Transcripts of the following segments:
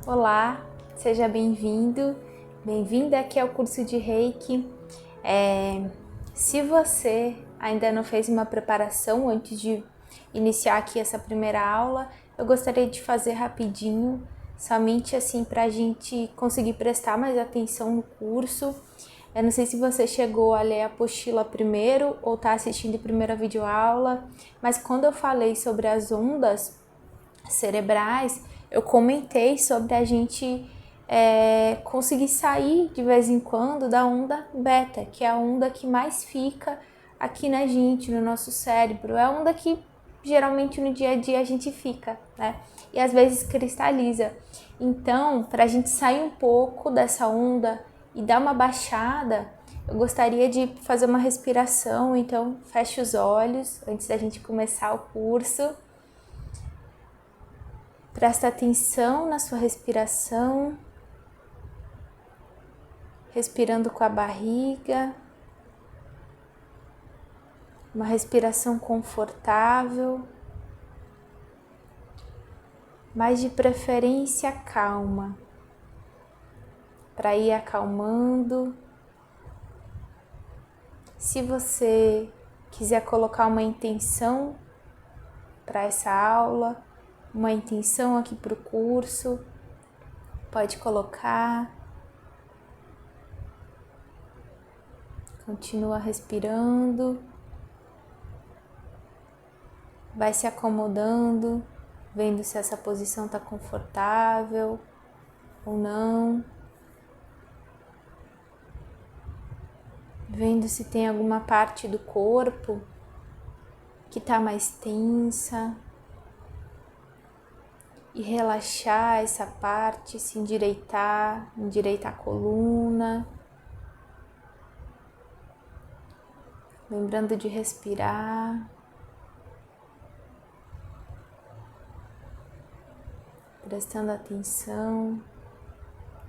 Olá, seja bem-vindo, bem-vinda aqui ao curso de Reiki. Se você ainda não fez uma preparação antes de iniciar aqui essa primeira aula, eu gostaria de fazer rapidinho, somente assim para a gente conseguir prestar mais atenção no curso. Eu não sei se você chegou a ler a apostila primeiro ou está assistindo a primeira videoaula, mas quando eu falei sobre as ondas cerebrais, eu comentei sobre a gente conseguir sair de vez em quando da onda beta, que é a onda que mais fica aqui na gente, no nosso cérebro. É a onda que geralmente no dia a dia a gente fica, né? E às vezes cristaliza. Então, para a gente sair um pouco dessa onda e dar uma baixada, eu gostaria de fazer uma respiração. Então, feche os olhos antes da gente começar o curso. Presta atenção na sua respiração, respirando com a barriga, uma respiração confortável, mas de preferência calma, para ir acalmando. Se você quiser colocar uma intenção para essa aula, uma intenção aqui para o curso, pode colocar. Continua respirando, vai se acomodando, vendo se essa posição está confortável ou não, vendo se tem alguma parte do corpo que está mais tensa e relaxar essa parte, se endireitar a coluna. Lembrando de respirar, prestando atenção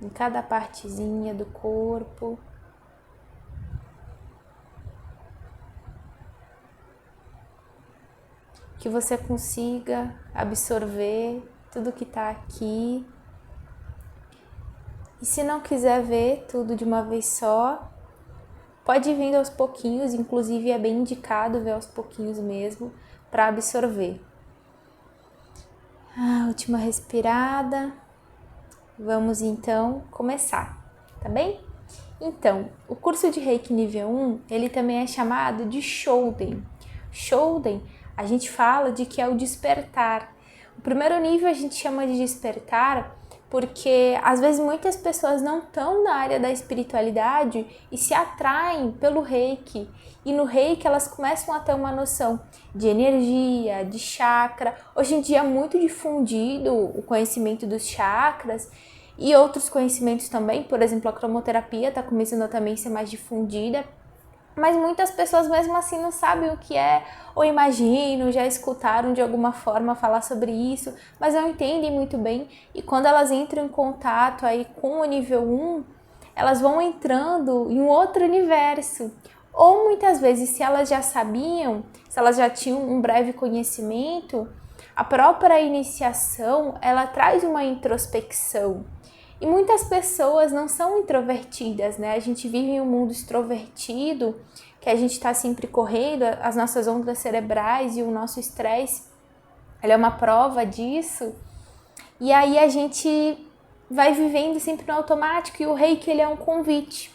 em cada partezinha do corpo. Que você consiga absorver tudo que está aqui. E se não quiser ver tudo de uma vez só, pode ir vindo aos pouquinhos, inclusive é bem indicado ver aos pouquinhos mesmo, para absorver. Última respirada. Vamos então começar, tá bem? Então, o curso de Reiki nível 1, ele também é chamado de Shouden. Shouden, a gente fala de que é o despertar. O primeiro nível a gente chama de despertar porque às vezes muitas pessoas não estão na área da espiritualidade e se atraem pelo Reiki. E no Reiki elas começam a ter uma noção de energia, de chakra. Hoje em dia é muito difundido o conhecimento dos chakras e outros conhecimentos também. Por exemplo, a cromoterapia está começando a também ser mais difundida. Mas muitas pessoas mesmo assim não sabem o que é, ou imaginam, já escutaram de alguma forma falar sobre isso, mas não entendem muito bem. E quando elas entram em contato aí com o nível 1, elas vão entrando em um outro universo. Ou muitas vezes, se elas já sabiam, se elas já tinham um breve conhecimento, a própria iniciação, ela traz uma introspecção. E muitas pessoas não são introvertidas, né? A gente vive em um mundo extrovertido, que a gente está sempre correndo, as nossas ondas cerebrais e o nosso estresse, ele é uma prova disso. E aí a gente vai vivendo sempre no automático e o Reiki, ele é um convite,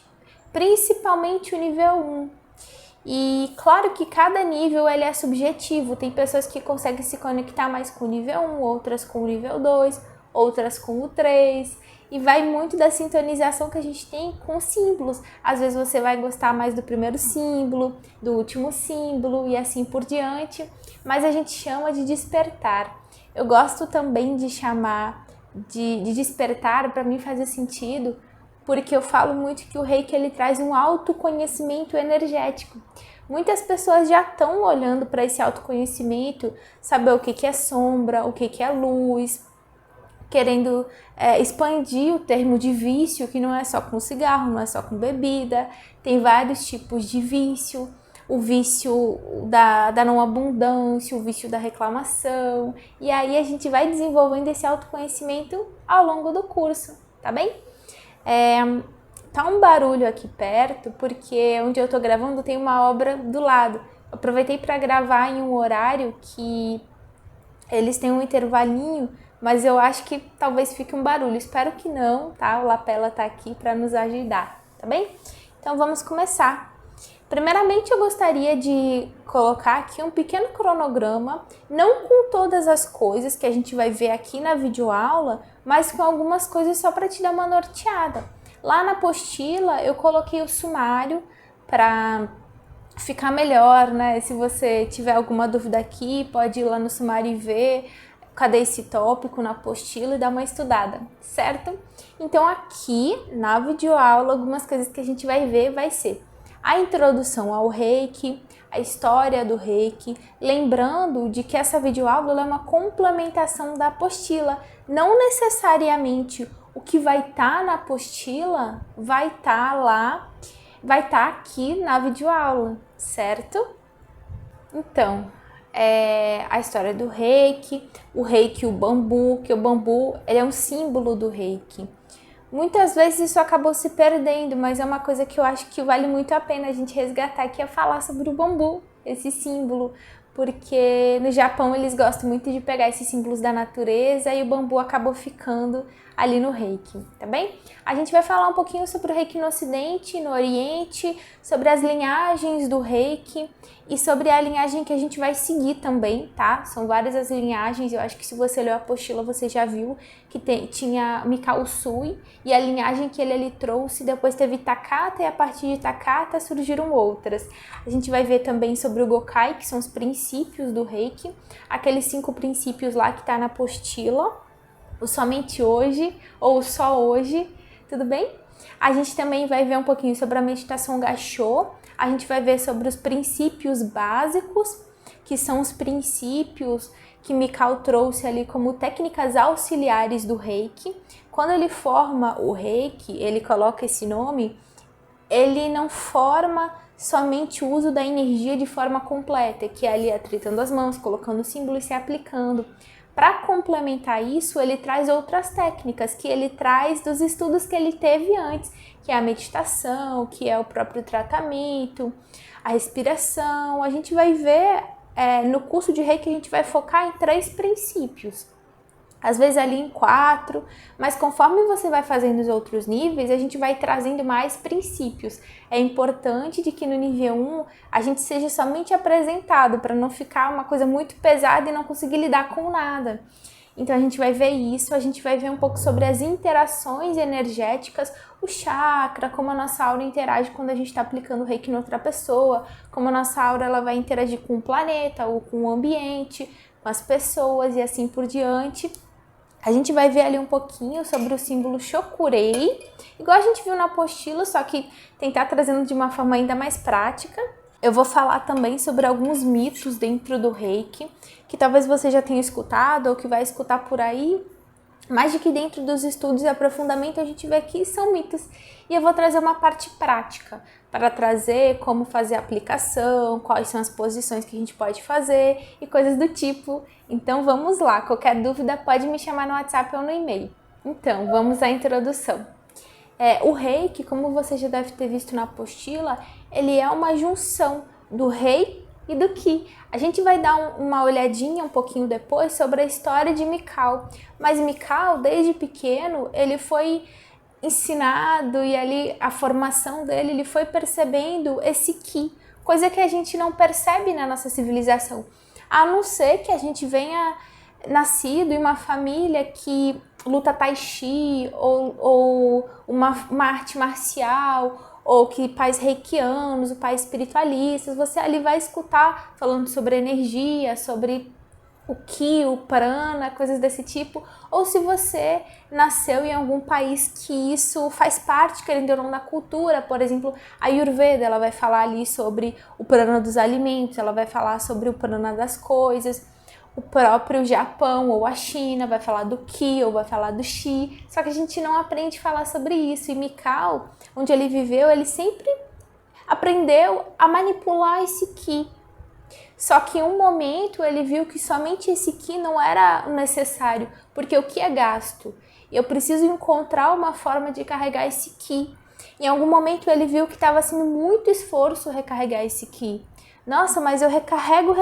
principalmente o nível 1. E claro que cada nível ele é subjetivo, tem pessoas que conseguem se conectar mais com o nível 1, outras com o nível 2, outras com o 3, e vai muito da sintonização que a gente tem com símbolos. Às vezes você vai gostar mais do primeiro símbolo, do último símbolo e assim por diante, mas a gente chama de despertar. Eu gosto também de chamar de despertar, para mim fazer sentido, porque eu falo muito que o Reiki ele traz um autoconhecimento energético. Muitas pessoas já estão olhando para esse autoconhecimento, saber o que é sombra, o que é luz, querendo expandir o termo de vício, que não é só com cigarro, não é só com bebida, tem vários tipos de vício. o vício da não abundância, o vício da reclamação. E aí a gente vai desenvolvendo esse autoconhecimento ao longo do curso, tá bem? Tá um barulho aqui perto, porque onde eu tô gravando tem uma obra do lado. Aproveitei para gravar em um horário que eles têm um intervalinho, mas eu acho que talvez fique um barulho. Espero que não, tá? O Lapela tá aqui para nos ajudar, tá bem? Então vamos começar. Primeiramente eu gostaria de colocar aqui um pequeno cronograma, não com todas as coisas que a gente vai ver aqui na videoaula, mas com algumas coisas só para te dar uma norteada. Lá na apostila eu coloquei o sumário para ficar melhor, né? Se você tiver alguma dúvida aqui, pode ir lá no sumário e ver cadê esse tópico na apostila e dar uma estudada, certo? Então aqui na videoaula, algumas coisas que a gente vai ver vai ser a introdução ao Reiki, a história do Reiki, lembrando de que essa videoaula é uma complementação da apostila, não necessariamente o que vai estar na apostila vai estar lá, vai estar aqui na videoaula, certo? Então, a história do Reiki, o bambu, que o bambu ele é um símbolo do Reiki. Muitas vezes isso acabou se perdendo, mas é uma coisa que eu acho que vale muito a pena a gente resgatar, que é falar sobre o bambu, esse símbolo, porque no Japão eles gostam muito de pegar esses símbolos da natureza e o bambu acabou ficando ali no Reiki, tá bem? A gente vai falar um pouquinho sobre o Reiki no Ocidente, no Oriente, sobre as linhagens do Reiki e sobre a linhagem que a gente vai seguir também, tá? São várias as linhagens, eu acho que se você leu a apostila você já viu que tinha Mikao Usui e a linhagem que ele trouxe, depois teve Takata e a partir de Takata surgiram outras. A gente vai ver também sobre o Gokai, que são os princípios do Reiki, aqueles 5 princípios lá que tá na apostila, o somente hoje ou só hoje, tudo bem? A gente também vai ver um pouquinho sobre a meditação Gassho, a gente vai ver sobre os princípios básicos, que são os princípios que Mikao trouxe ali como técnicas auxiliares do Reiki. Quando ele forma o Reiki, ele coloca esse nome, ele não forma somente o uso da energia de forma completa, que é ali atritando as mãos, colocando o símbolo e se aplicando. Para complementar isso, ele traz outras técnicas que ele traz dos estudos que ele teve antes, que é a meditação, que é o próprio tratamento, a respiração. A gente vai ver no curso de Reiki, a gente vai focar em 3 princípios. Às vezes ali em 4, mas conforme você vai fazendo os outros níveis, a gente vai trazendo mais princípios. É importante de que no nível 1 a gente seja somente apresentado, para não ficar uma coisa muito pesada e não conseguir lidar com nada. Então a gente vai ver isso, a gente vai ver um pouco sobre as interações energéticas, o chakra, como a nossa aura interage quando a gente está aplicando o Reiki em outra pessoa, como a nossa aura ela vai interagir com o planeta ou com o ambiente, com as pessoas e assim por diante. A gente vai ver ali um pouquinho sobre o símbolo Shokurei, igual a gente viu na apostila, só que tentar trazendo de uma forma ainda mais prática. Eu vou falar também sobre alguns mitos dentro do Reiki, que talvez você já tenha escutado ou que vai escutar por aí, mas de que dentro dos estudos e aprofundamento a gente vê que são mitos. E eu vou trazer uma parte prática, para trazer como fazer a aplicação, quais são as posições que a gente pode fazer e coisas do tipo. Então vamos lá, qualquer dúvida pode me chamar no WhatsApp ou no e-mail. Então, vamos à introdução. O Reiki, como você já deve ter visto na apostila, ele é uma junção do Rei e do Ki. A gente vai dar uma olhadinha um pouquinho depois sobre a história de Mikao. Mas Mikao, desde pequeno, ele foi ensinado e ali a formação dele, ele foi percebendo esse Ki, coisa que a gente não percebe na nossa civilização. A não ser que a gente venha nascido em uma família que luta tai chi ou uma arte marcial, ou que pais reikianos, pais espiritualistas, você ali vai escutar falando sobre energia, sobre o Ki, o prana, coisas desse tipo, ou se você nasceu em algum país que isso faz parte, querendo ou não, da cultura, por exemplo, a Ayurveda, ela vai falar ali sobre o prana dos alimentos, ela vai falar sobre o prana das coisas, o próprio Japão ou a China vai falar do Ki ou vai falar do Shi, só que a gente não aprende a falar sobre isso, e Mikao, onde ele viveu, ele sempre aprendeu a manipular esse Ki. Só que em um momento ele viu que somente esse Ki não era necessário, porque o Ki é gasto. Eu preciso encontrar uma forma de carregar esse Ki. Em algum momento ele viu que estava sendo muito esforço recarregar esse Ki. Nossa, mas eu recarrego,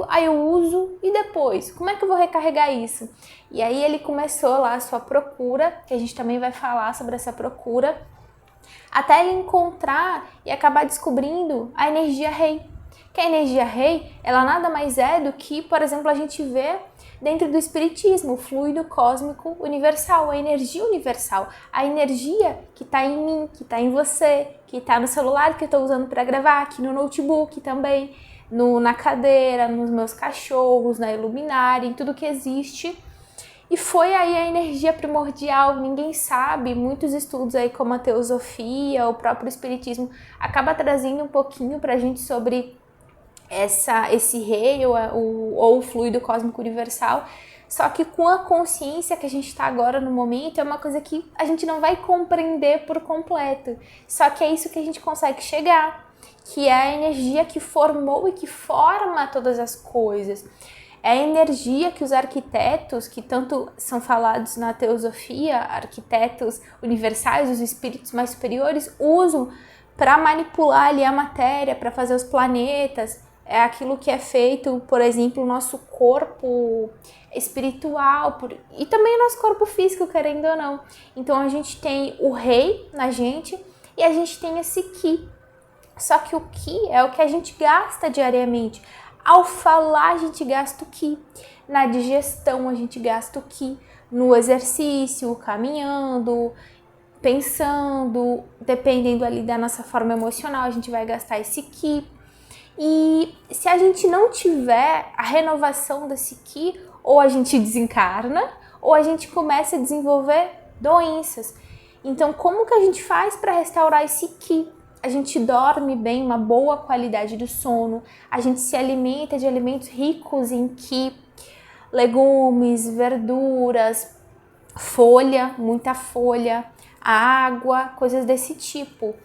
aí eu uso e depois? Como é que eu vou recarregar isso? E aí ele começou lá a sua procura, que a gente também vai falar sobre essa procura, até ele encontrar e acabar descobrindo a energia rei. Que a energia rei, ela nada mais é do que, por exemplo, a gente vê dentro do espiritismo, o fluido cósmico universal, a energia universal, a energia que está em mim, que está em você, que está no celular que eu estou usando para gravar, aqui no notebook também, na cadeira, nos meus cachorros, na luminária, em tudo que existe. E foi aí a energia primordial, ninguém sabe, muitos estudos aí como a teosofia, o próprio espiritismo, acaba trazendo um pouquinho pra gente sobre esse rei ou o fluido cósmico universal, só que com a consciência que a gente está agora no momento, é uma coisa que a gente não vai compreender por completo, só que é isso que a gente consegue chegar, que é a energia que formou e que forma todas as coisas. É a energia que os arquitetos, que tanto são falados na teosofia, arquitetos universais, os espíritos mais superiores, usam para manipular ali a matéria, para fazer os planetas. É aquilo que é feito, por exemplo, o nosso corpo espiritual e também o nosso corpo físico, querendo ou não. Então a gente tem o rei na gente e a gente tem esse Ki. Só que o Ki é o que a gente gasta diariamente. Ao falar, a gente gasta o Ki. Na digestão, a gente gasta o Ki. No exercício, caminhando, pensando, dependendo ali da nossa forma emocional, a gente vai gastar esse Ki. E se a gente não tiver a renovação desse Ki, ou a gente desencarna, ou a gente começa a desenvolver doenças. Então, como que a gente faz para restaurar esse Ki? A gente dorme bem, uma boa qualidade do sono, a gente se alimenta de alimentos ricos em Ki, legumes, verduras, folha, muita folha, água, coisas desse tipo.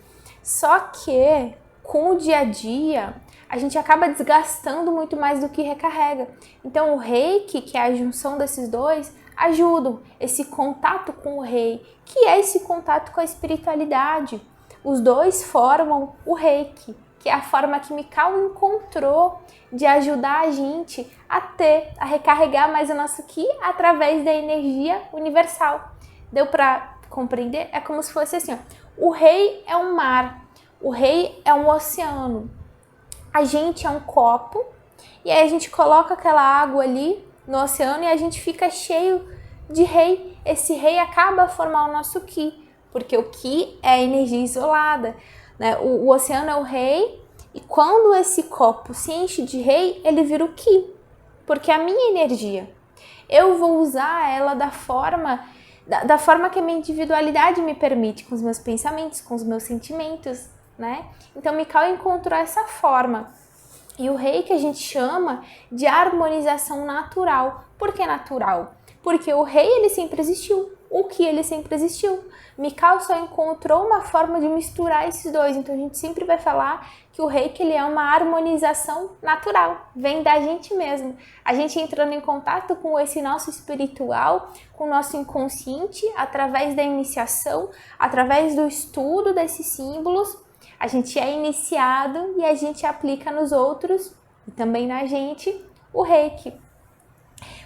Só que com o dia a dia, a gente acaba desgastando muito mais do que recarrega. Então o Reiki, que é a junção desses dois, ajudam esse contato com o Rei, que é esse contato com a espiritualidade. Os dois formam o Reiki, que é a forma que Mikao encontrou de ajudar a gente a recarregar mais o nosso Ki através da energia universal. Deu para compreender? É como se fosse assim, ó. O Rei é um mar, o Rei é um oceano, a gente é um copo, e aí a gente coloca aquela água ali no oceano e a gente fica cheio de Rei. Esse Rei acaba a formar o nosso Ki, porque o Ki é a energia isolada, né? O oceano é o Rei, e quando esse copo se enche de Rei, ele vira o Ki, porque é a minha energia. Eu vou usar ela da forma que a minha individualidade me permite, com os meus pensamentos, com os meus sentimentos, né? Então Mikao encontrou essa forma. E o Rei que a gente chama de harmonização natural. Por que natural? Porque o Rei ele sempre existiu, o Ki ele sempre existiu. Mikao só encontrou uma forma de misturar esses dois. Então a gente sempre vai falar que o Reiki ele é uma harmonização natural, vem da gente mesmo. A gente entrando em contato com esse nosso espiritual, com o nosso inconsciente, através da iniciação, através do estudo desses símbolos, a gente é iniciado e a gente aplica nos outros e também na gente o Reiki.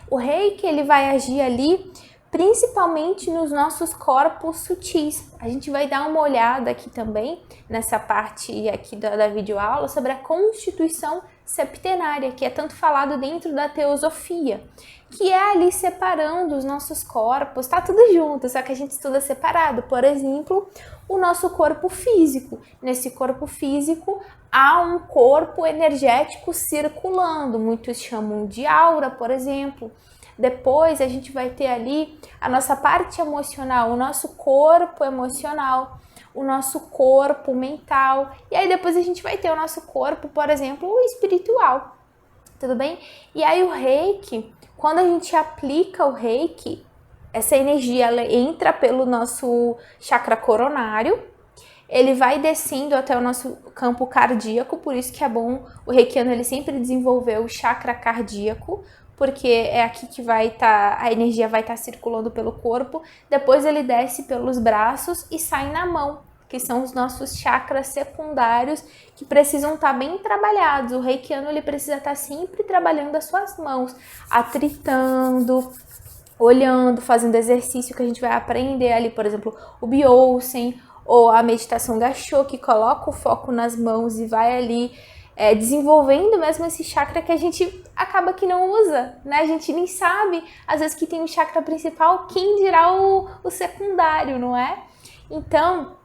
O Reiki ele vai agir ali principalmente nos nossos corpos sutis. A gente vai dar uma olhada aqui também, nessa parte aqui da videoaula, sobre a constituição septenária, que é tanto falado dentro da teosofia, que é ali separando os nossos corpos, tá tudo junto, só que a gente estuda separado. Por exemplo, o nosso corpo físico. Nesse corpo físico, há um corpo energético circulando, muitos chamam de aura, por exemplo. Depois a gente vai ter ali a nossa parte emocional, o nosso corpo emocional, o nosso corpo mental. E aí depois a gente vai ter o nosso corpo, por exemplo, espiritual. Tudo bem? E aí o Reiki, quando a gente aplica o Reiki, essa energia ela entra pelo nosso chakra coronário ele vai descendo até o nosso campo cardíaco, por isso que é bom o reikiano ele sempre desenvolver o chakra cardíaco, porque é aqui que vai estar, a energia vai estar circulando pelo corpo. Depois ele desce pelos braços e sai na mão, que são os nossos chakras secundários que precisam estar bem trabalhados. O reikiano ele precisa estar sempre trabalhando as suas mãos, atritando, olhando, fazendo exercício que a gente vai aprender ali, por exemplo, o Byosen ou a meditação Gassho, que coloca o foco nas mãos e vai ali desenvolvendo mesmo esse chakra que a gente acaba que não usa, né? A gente nem sabe, às vezes, que tem o chakra principal, quem dirá o secundário, não é? Então,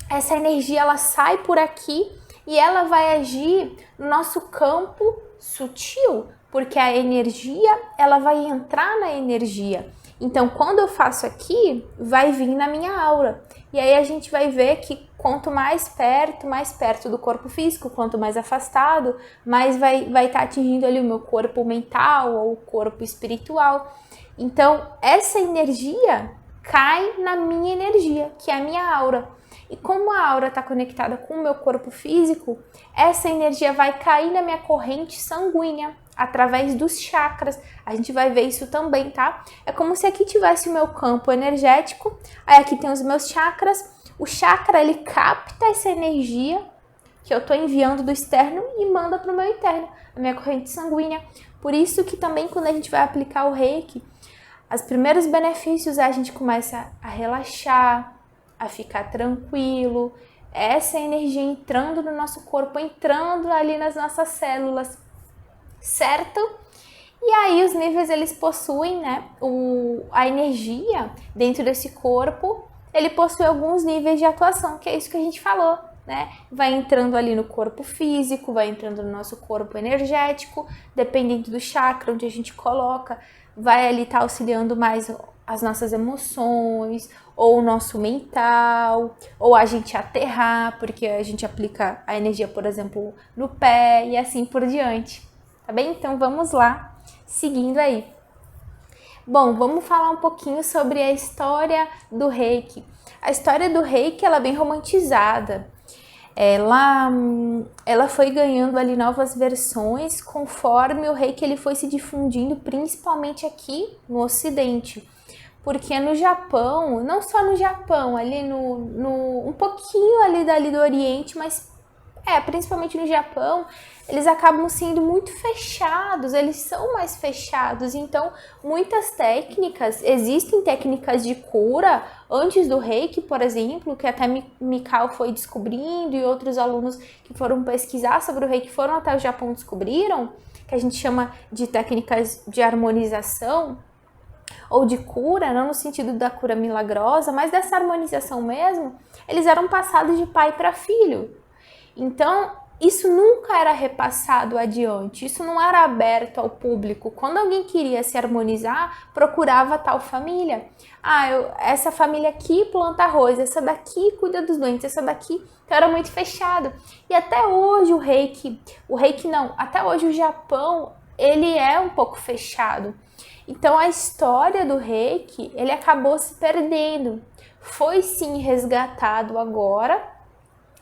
essa energia, ela sai por aqui e ela vai agir no nosso campo sutil, porque a energia, ela vai entrar na energia. Então, quando eu faço aqui, vai vir na minha aura. E aí a gente vai ver que quanto mais perto do corpo físico, quanto mais afastado, mais vai estar atingindo ali o meu corpo mental ou o corpo espiritual. Então, essa energia cai na minha energia, que é a minha aura. E como a aura está conectada com o meu corpo físico, essa energia vai cair na minha corrente sanguínea, através dos chakras. A gente vai ver isso também, tá? É como se aqui tivesse o meu campo energético, aí aqui tem os meus chakras. O chakra, ele capta essa energia que eu tô enviando do externo e manda para o meu interno, a minha corrente sanguínea. Por isso que também quando a gente vai aplicar o Reiki, os primeiros benefícios é a gente começa a relaxar, a ficar tranquilo, essa energia entrando no nosso corpo, entrando ali nas nossas células, certo? E aí os níveis, eles possuem, né, a energia dentro desse corpo, ele possui alguns níveis de atuação, que é isso que a gente falou, né? Vai entrando ali no corpo físico, vai entrando no nosso corpo energético, dependendo do chakra onde a gente coloca, vai ali estar auxiliando mais as nossas emoções, ou o nosso mental, ou a gente aterrar, porque a gente aplica a energia, por exemplo, no pé e assim por diante. Tá bem? Então vamos lá, seguindo aí. Bom, vamos falar um pouquinho sobre a história do Reiki. A história do Reiki, ela é bem romantizada. Ela foi ganhando ali novas versões conforme o Reiki ele foi se difundindo, principalmente aqui no Ocidente. Porque no Japão, não só no Japão, ali um pouquinho ali dali do Oriente, mas principalmente no Japão, eles acabam sendo muito fechados, eles são mais fechados. Então, muitas técnicas, existem técnicas de cura antes do Reiki, por exemplo, que até Mikao foi descobrindo e outros alunos que foram pesquisar sobre o Reiki foram até o Japão descobriram, que a gente chama de técnicas de harmonização, ou de cura, não no sentido da cura milagrosa, mas dessa harmonização mesmo, eles eram passados de pai para filho. Então, isso nunca era repassado adiante, isso não era aberto ao público. Quando alguém queria se harmonizar, procurava tal família. Essa família aqui planta arroz, essa daqui cuida dos doentes, essa daqui... Então era muito fechado. E até hoje até hoje o Japão, ele é um pouco fechado. Então a história do Reiki, ele acabou se perdendo. Foi sim resgatado agora,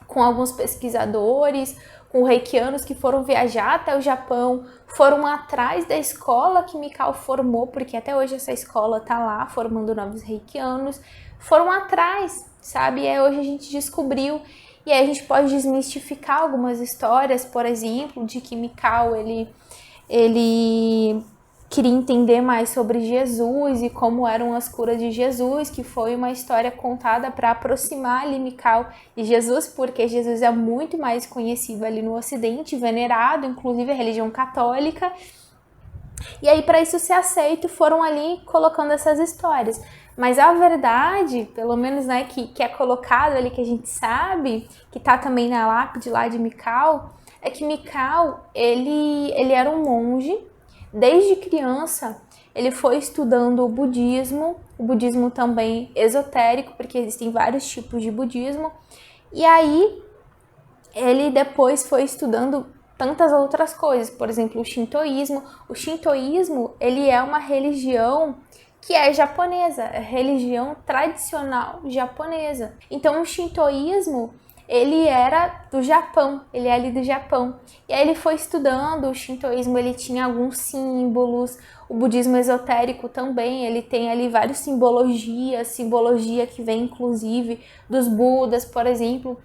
com alguns pesquisadores, com reikianos que foram viajar até o Japão, foram atrás da escola que Mikao formou, porque até hoje essa escola tá lá formando novos reikianos, foram atrás, sabe? E aí hoje a gente descobriu, e aí a gente pode desmistificar algumas histórias, por exemplo, de que Mikao, ele queria entender mais sobre Jesus e como eram as curas de Jesus, que foi uma história contada para aproximar ali Mikao de Jesus, porque Jesus é muito mais conhecido ali no Ocidente, venerado, inclusive a religião católica. E aí, para isso ser aceito, foram ali colocando essas histórias. Mas a verdade, pelo menos, né, que é colocado ali, que a gente sabe, que tá também na lápide lá de Mikao, é que Mikao, ele era um monge. Desde criança, ele foi estudando o budismo também esotérico, porque existem vários tipos de budismo, e aí ele depois foi estudando tantas outras coisas, por exemplo, o shintoísmo. O shintoísmo, ele é uma religião que é japonesa, é religião tradicional japonesa. Então, o shintoísmo, ele era do Japão, ele é ali do Japão. E aí ele foi estudando o shintoísmo, ele tinha alguns símbolos, o budismo esotérico também, ele tem ali várias simbologia que vem inclusive dos Budas, por exemplo,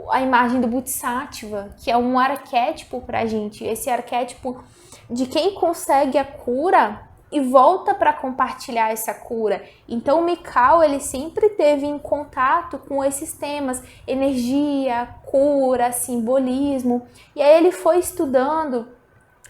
a imagem do Bodhisattva, que é um arquétipo pra gente, esse arquétipo de quem consegue a cura e volta para compartilhar essa cura. Então o Mikao, ele sempre teve em contato com esses temas, energia, cura, simbolismo, e aí ele foi estudando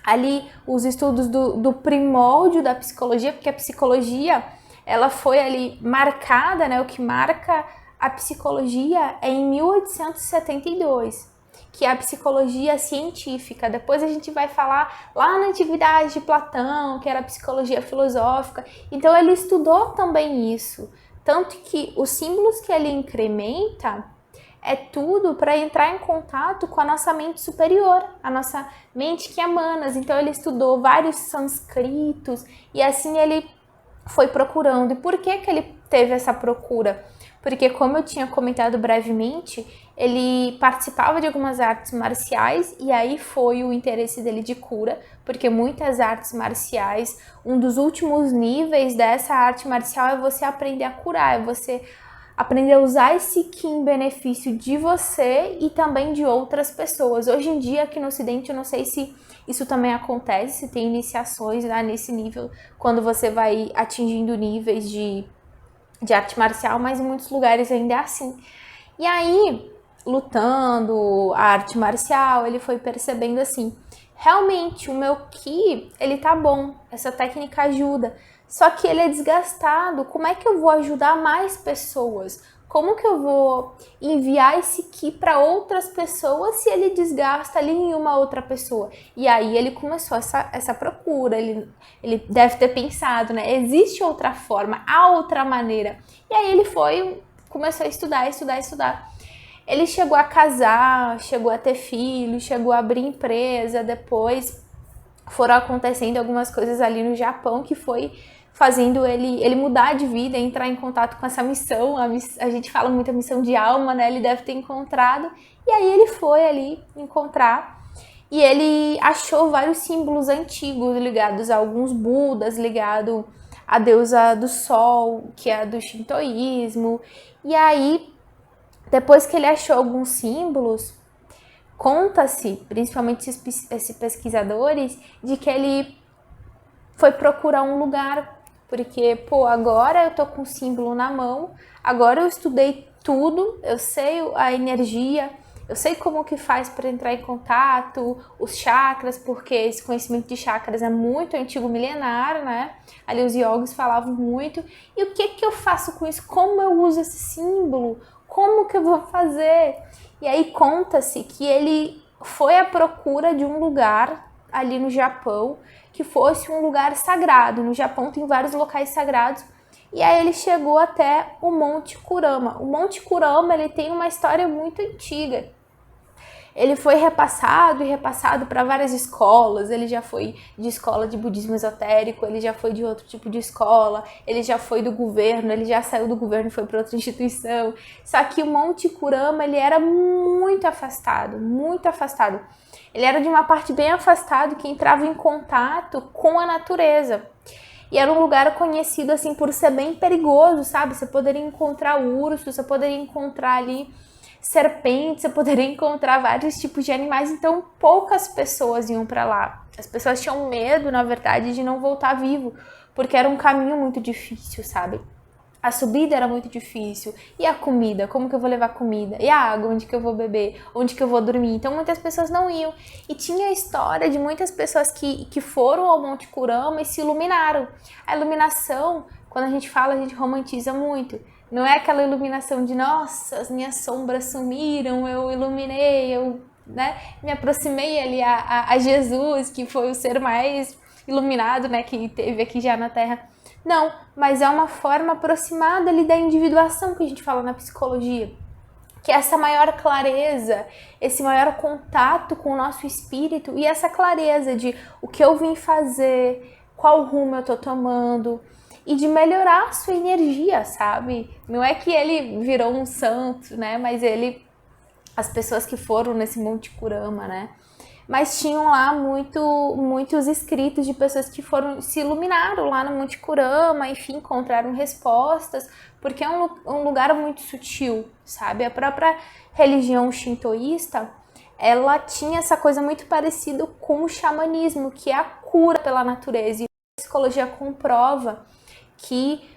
ali os estudos do primórdio da psicologia, porque a psicologia, ela foi ali marcada, né, o que marca a psicologia é em 1872, que é a psicologia científica. Depois a gente vai falar lá na Antiguidade de Platão, que era a psicologia filosófica. Então ele estudou também isso. Tanto que os símbolos que ele incrementa é tudo para entrar em contato com a nossa mente superior, a nossa mente que é manas. Então ele estudou vários sânscritos e assim ele foi procurando. E por que ele teve essa procura? Porque, como eu tinha comentado brevemente, ele participava de algumas artes marciais e aí foi o interesse dele de cura, porque muitas artes marciais, um dos últimos níveis dessa arte marcial é você aprender a curar, é você aprender a usar esse ki em benefício de você e também de outras pessoas. Hoje em dia, aqui no Ocidente, eu não sei se isso também acontece, se tem iniciações lá nesse nível, quando você vai atingindo níveis de arte marcial, mas em muitos lugares ainda é assim. E aí, lutando a arte marcial, ele foi percebendo assim, realmente o meu ki, ele tá bom, essa técnica ajuda, só que ele é desgastado, como é que eu vou ajudar mais pessoas? Como que eu vou enviar esse ki para outras pessoas se ele desgasta ali em uma outra pessoa? E aí ele começou essa procura, ele deve ter pensado, né? Existe outra forma, há outra maneira. E aí ele começou a estudar. Ele chegou a casar, chegou a ter filhos, chegou a abrir empresa, depois foram acontecendo algumas coisas ali no Japão que foi fazendo ele mudar de vida, entrar em contato com essa missão, a gente fala muito a missão de alma, né? Ele deve ter encontrado, e aí ele foi ali encontrar, e ele achou vários símbolos antigos ligados a alguns Budas, ligado à deusa do sol, que é a do shintoísmo, e aí, depois que ele achou alguns símbolos, conta-se, principalmente esses pesquisadores, de que ele foi procurar um lugar, porque, agora eu tô com o símbolo na mão, agora eu estudei tudo, eu sei a energia, eu sei como que faz para entrar em contato, os chakras, porque esse conhecimento de chakras é muito antigo, milenar, né? Ali os yogis falavam muito. E o que eu faço com isso? Como eu uso esse símbolo? Como que eu vou fazer? E aí conta-se que ele foi à procura de um lugar ali no Japão que fosse um lugar sagrado. No Japão tem vários locais sagrados. E aí ele chegou até o Monte Kurama. O Monte Kurama, ele tem uma história muito antiga. Ele foi repassado para várias escolas, ele já foi de escola de budismo esotérico, ele já foi de outro tipo de escola, ele já foi do governo, ele já saiu do governo e foi para outra instituição. Só que o Monte Kurama, ele era muito afastado, muito afastado. Ele era de uma parte bem afastada que entrava em contato com a natureza. E era um lugar conhecido assim por ser bem perigoso, sabe? Você poderia encontrar ursos, você poderia encontrar ali serpentes, você poderia encontrar vários tipos de animais, então poucas pessoas iam para lá. As pessoas tinham medo, na verdade, de não voltar vivo, porque era um caminho muito difícil, sabe? A subida era muito difícil. E a comida? Como que eu vou levar comida? E a água? Onde que eu vou beber? Onde que eu vou dormir? Então muitas pessoas não iam. E tinha a história de muitas pessoas que foram ao Monte Kurama e se iluminaram. A iluminação, quando a gente fala, a gente romantiza muito. Não é aquela iluminação de, nossa, as minhas sombras sumiram, eu iluminei, eu me aproximei ali a Jesus, que foi o ser mais iluminado, né, que teve aqui já na Terra. Não, mas é uma forma aproximada ali da individuação que a gente fala na psicologia. Que é essa maior clareza, esse maior contato com o nosso espírito e essa clareza de o que eu vim fazer, qual rumo eu tô tomando e de melhorar a sua energia, sabe? Não é que ele virou um santo, né? Mas ele as pessoas que foram nesse Monte Kurama, né? Mas tinham lá muitos escritos de pessoas que se iluminaram lá no Monte Kurama, enfim, encontraram respostas, porque é um lugar muito sutil, sabe? A própria religião shintoísta, ela tinha essa coisa muito parecida com o xamanismo, que é a cura pela natureza. E a psicologia comprova que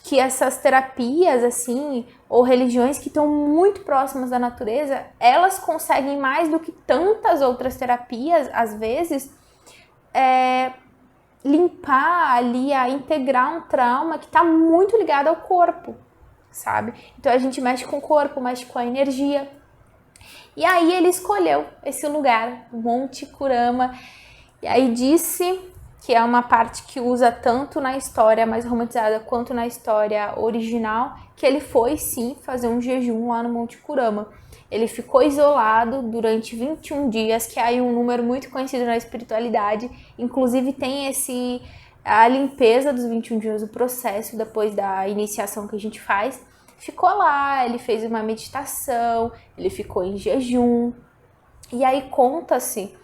essas terapias, assim, ou religiões que estão muito próximas da natureza, elas conseguem mais do que tantas outras terapias, às vezes, limpar ali, integrar um trauma que está muito ligado ao corpo, sabe? Então a gente mexe com o corpo, mexe com a energia. E aí ele escolheu esse lugar, Monte Kurama, e aí disse que é uma parte que usa tanto na história mais romantizada quanto na história original, que ele foi sim fazer um jejum lá no Monte Kurama. Ele ficou isolado durante 21 dias, que é aí um número muito conhecido na espiritualidade. Inclusive tem a limpeza dos 21 dias, o processo depois da iniciação que a gente faz. Ficou lá, ele fez uma meditação, ele ficou em jejum. E aí conta-se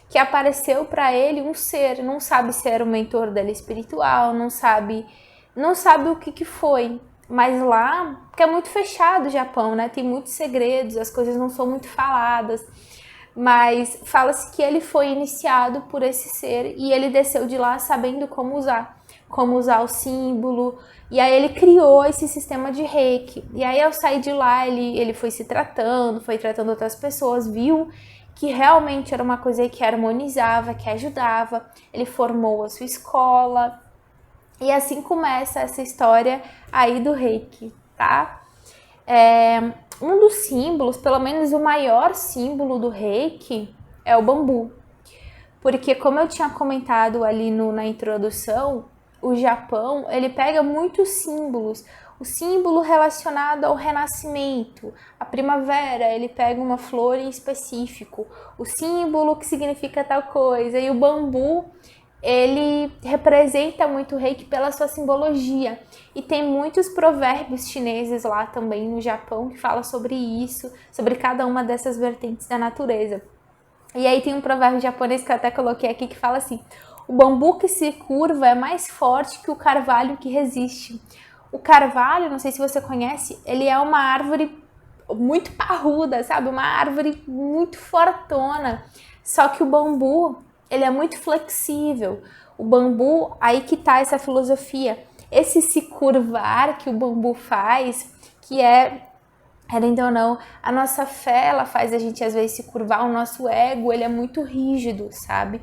que apareceu para ele um ser, não sabe se era o mentor dele espiritual, não sabe o que foi, mas lá, porque é muito fechado o Japão, né? Tem muitos segredos, as coisas não são muito faladas, mas fala-se que ele foi iniciado por esse ser e ele desceu de lá sabendo como usar o símbolo, e aí ele criou esse sistema de reiki. E aí ao sair de lá, ele foi se tratando, foi tratando outras pessoas, viu que realmente era uma coisa que harmonizava, que ajudava. Ele formou a sua escola. E assim começa essa história aí do reiki, tá? Um dos símbolos, pelo menos o maior símbolo do reiki, é o bambu. Porque como eu tinha comentado ali na introdução, o Japão, ele pega muitos símbolos. O símbolo relacionado ao renascimento, a primavera, ele pega uma flor em específico. O símbolo que significa tal coisa. E o bambu, ele representa muito o reiki pela sua simbologia. E tem muitos provérbios chineses lá também no Japão que falam sobre isso, sobre cada uma dessas vertentes da natureza. E aí tem um provérbio japonês que eu até coloquei aqui que fala assim: o bambu que se curva é mais forte que o carvalho que resiste. O carvalho, não sei se você conhece, ele é uma árvore muito parruda, sabe? Uma árvore muito fortona. Só que o bambu, ele é muito flexível. O bambu, aí que tá essa filosofia. Esse se curvar que o bambu faz, que querendo ou não, a nossa fé, ela faz a gente às vezes se curvar, o nosso ego, ele é muito rígido, sabe?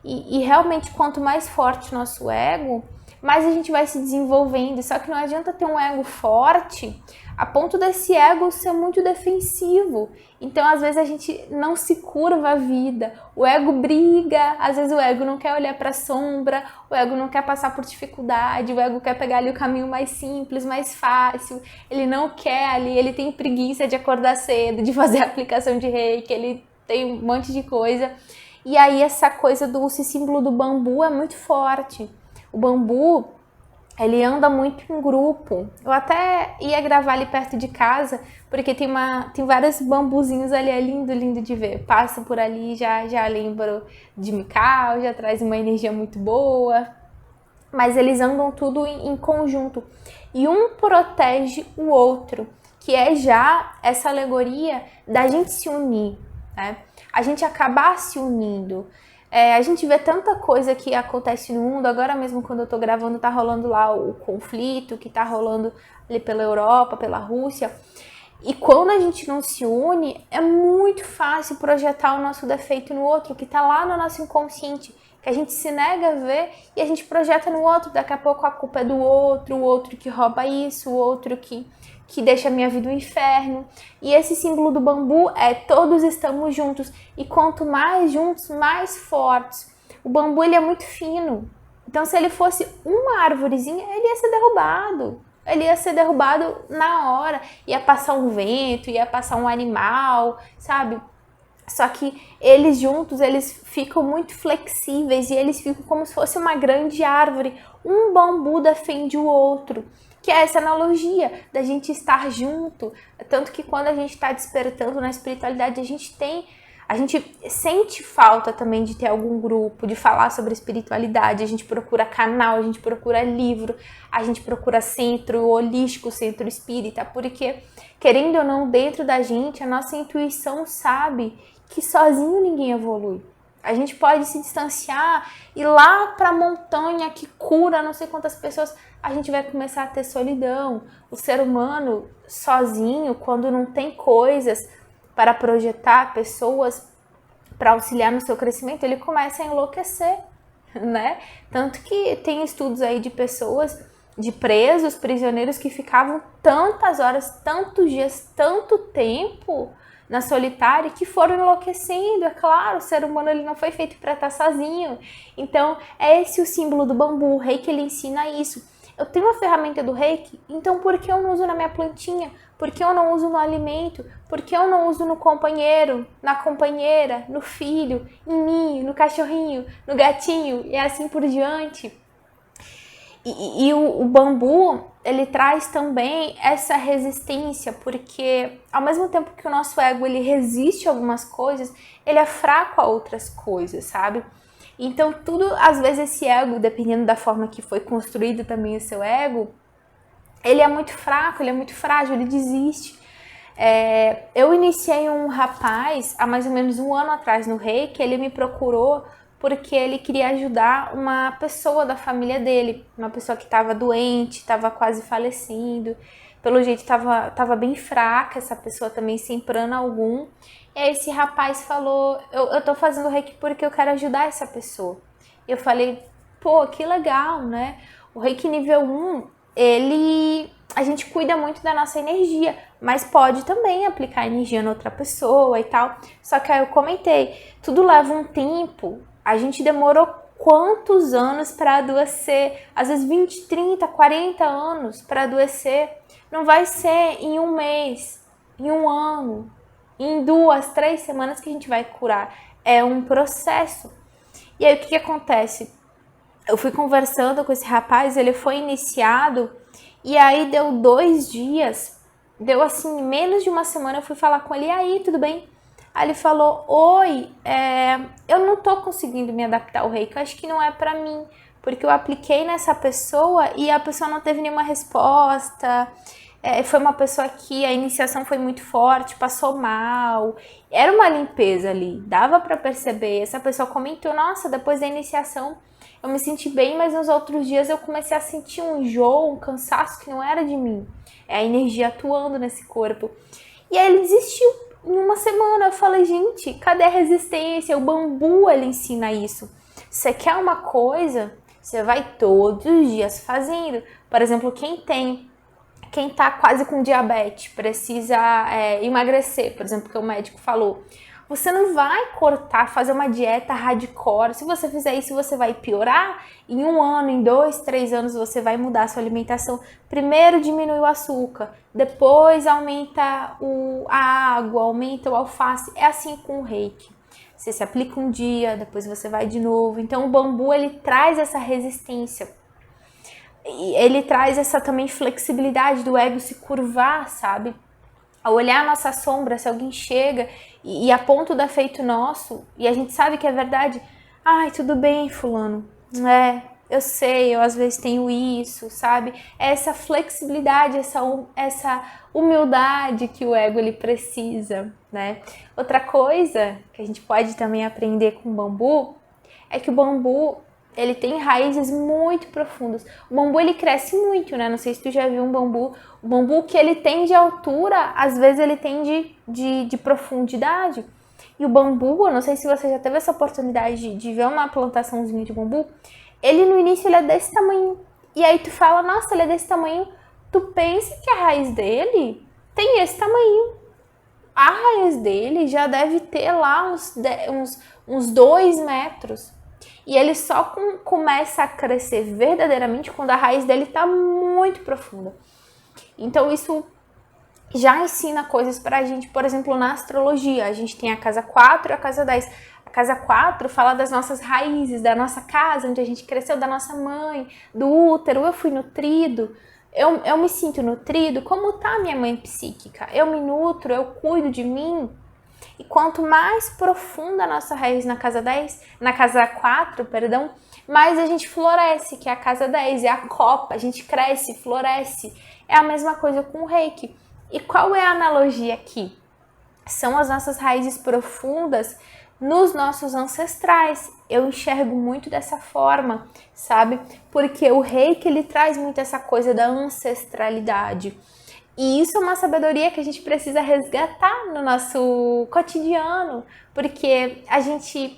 E realmente, quanto mais forte o nosso ego, mais a gente vai se desenvolvendo. Só que não adianta ter um ego forte a ponto desse ego ser muito defensivo. Então, às vezes, a gente não se curva a vida. O ego briga, às vezes o ego não quer olhar para a sombra, o ego não quer passar por dificuldade, o ego quer pegar ali o caminho mais simples, mais fácil. Ele não quer ali, ele tem preguiça de acordar cedo, de fazer a aplicação de reiki, ele tem um monte de coisa. E aí essa coisa esse símbolo do bambu é muito forte. O bambu, ele anda muito em grupo. Eu até ia gravar ali perto de casa, porque tem vários bambuzinhos ali, é lindo, lindo de ver. Passo por ali, já lembro de Mikau, já traz uma energia muito boa. Mas eles andam tudo em conjunto. E um protege o outro, que é já essa alegoria da gente se unir, né? A gente acabar se unindo. A gente vê tanta coisa que acontece no mundo. Agora mesmo, quando eu tô gravando, tá rolando lá o conflito que tá rolando ali pela Europa, pela Rússia. E quando a gente não se une, é muito fácil projetar o nosso defeito no outro, que tá lá no nosso inconsciente, que a gente se nega a ver e a gente projeta no outro. Daqui a pouco a culpa é do outro, o outro que rouba isso, o outro que deixa a minha vida um inferno. E esse símbolo do bambu é todos estamos juntos. E quanto mais juntos, mais fortes. O bambu, ele é muito fino. Então, se ele fosse uma árvorezinha, ele ia ser derrubado. Ele ia ser derrubado na hora. Ia passar um vento, ia passar um animal, sabe? Só que eles juntos, eles ficam muito flexíveis e eles ficam como se fosse uma grande árvore. Um bambu defende o outro, que é essa analogia da gente estar junto. Tanto que quando a gente está despertando na espiritualidade, a gente sente falta também de ter algum grupo, de falar sobre espiritualidade. A gente procura canal, a gente procura livro, a gente procura centro holístico, centro espírita, porque, querendo ou não, dentro da gente, a nossa intuição sabe que sozinho ninguém evolui. A gente pode se distanciar e lá para a montanha que cura não sei quantas pessoas, a gente vai começar a ter solidão. O ser humano sozinho, quando não tem coisas para projetar, pessoas para auxiliar no seu crescimento, ele começa a enlouquecer, né? Tanto que tem estudos aí de pessoas, de presos, prisioneiros que ficavam tantas horas, tantos dias, tanto tempo na solitária que foram enlouquecendo. É claro, o ser humano ele não foi feito para estar sozinho. Então, é esse o símbolo do bambu. O Reiki ele ensina isso. Eu tenho uma ferramenta do Reiki, então por que eu não uso na minha plantinha? Por que eu não uso no alimento? Por que eu não uso no companheiro, na companheira, no filho, em mim, no cachorrinho, no gatinho e assim por diante? E o bambu, ele traz também essa resistência, porque ao mesmo tempo que o nosso ego ele resiste a algumas coisas, ele é fraco a outras coisas, sabe? Então tudo, às vezes esse ego, dependendo da forma que foi construído também o seu ego, ele é muito fraco, ele é muito frágil, ele desiste. Eu iniciei um rapaz há mais ou menos 1 ano atrás no Reiki, ele me procurou porque ele queria ajudar uma pessoa da família dele, uma pessoa que estava doente, estava quase falecendo, pelo jeito estava bem fraca, essa pessoa também sem prana algum. E aí esse rapaz falou, eu tô fazendo Reiki porque eu quero ajudar essa pessoa. Eu falei, pô, que legal, né? O Reiki nível 1, a gente cuida muito da nossa energia, mas pode também aplicar energia na outra pessoa e tal. Só que aí eu comentei, tudo leva um tempo. A gente demorou quantos anos para adoecer? Às vezes 20, 30, 40 anos para adoecer. Não vai ser em 1 mês, em 1 ano, em 2, 3 semanas que a gente vai curar. É um processo. E aí o que acontece? Eu fui conversando com esse rapaz, ele foi iniciado e aí deu 2 dias, deu assim, menos de 1 semana, eu fui falar com ele, e aí, tudo bem? Aí ele falou, oi, eu não tô conseguindo me adaptar ao Reiki, eu acho que não é pra mim, porque eu apliquei nessa pessoa e a pessoa não teve nenhuma resposta, foi uma pessoa que a iniciação foi muito forte, passou mal, era uma limpeza ali, dava pra perceber, essa pessoa comentou, nossa, depois da iniciação eu me senti bem, mas nos outros dias eu comecei a sentir um enjoo, um cansaço que não era de mim, é a energia atuando nesse corpo, e aí ele desistiu. Em 1 semana eu falei, gente, cadê a resistência? O bambu, ele ensina isso. Você quer uma coisa, você vai todos os dias fazendo. Por exemplo, quem tá quase com diabetes, precisa emagrecer, por exemplo, que o médico falou. Você não vai cortar, fazer uma dieta hardcore. Se você fizer isso, você vai piorar. Em 1 ano, em 2, 3 anos, você vai mudar a sua alimentação. Primeiro diminui o açúcar, depois aumenta a água, aumenta o alface. É assim com o Reiki. Você se aplica um dia, depois você vai de novo. Então o bambu, ele traz essa resistência. E ele traz essa também flexibilidade do ego se curvar, sabe? Ao olhar a nossa sombra, se alguém chega e aponta o defeito nosso, e a gente sabe que é verdade, ai, tudo bem, fulano, eu sei, eu às vezes tenho isso, sabe? É essa flexibilidade, essa humildade que o ego ele precisa, né? Outra coisa que a gente pode também aprender com o bambu é que o bambu, ele tem raízes muito profundas. O bambu, ele cresce muito, né? Não sei se tu já viu um bambu. O bambu que ele tem de altura, às vezes ele tem de profundidade. E o bambu, eu não sei se você já teve essa oportunidade de ver uma plantaçãozinha de bambu. Ele, no início, ele é desse tamanho. E aí tu fala, nossa, ele é desse tamanho. Tu pensa que a raiz dele tem esse tamanho. A raiz dele já deve ter lá uns 2 metros. E ele só começa a crescer verdadeiramente quando a raiz dele está muito profunda. Então isso já ensina coisas pra gente, por exemplo, na astrologia. A gente tem a casa 4 e a casa 10. A casa 4 fala das nossas raízes, da nossa casa, onde a gente cresceu, da nossa mãe, do útero. Eu fui nutrido, eu me sinto nutrido. Como tá a minha mãe psíquica? Eu me nutro, eu cuido de mim. E quanto mais profunda a nossa raiz na casa 10, na casa 4, perdão, mais a gente floresce, que é a casa 10, é a copa, a gente cresce, floresce. É a mesma coisa com o Reiki. E qual é a analogia aqui? São as nossas raízes profundas nos nossos ancestrais. Eu enxergo muito dessa forma, sabe? Porque o Reiki, ele traz muito essa coisa da ancestralidade. E isso é uma sabedoria que a gente precisa resgatar no nosso cotidiano, porque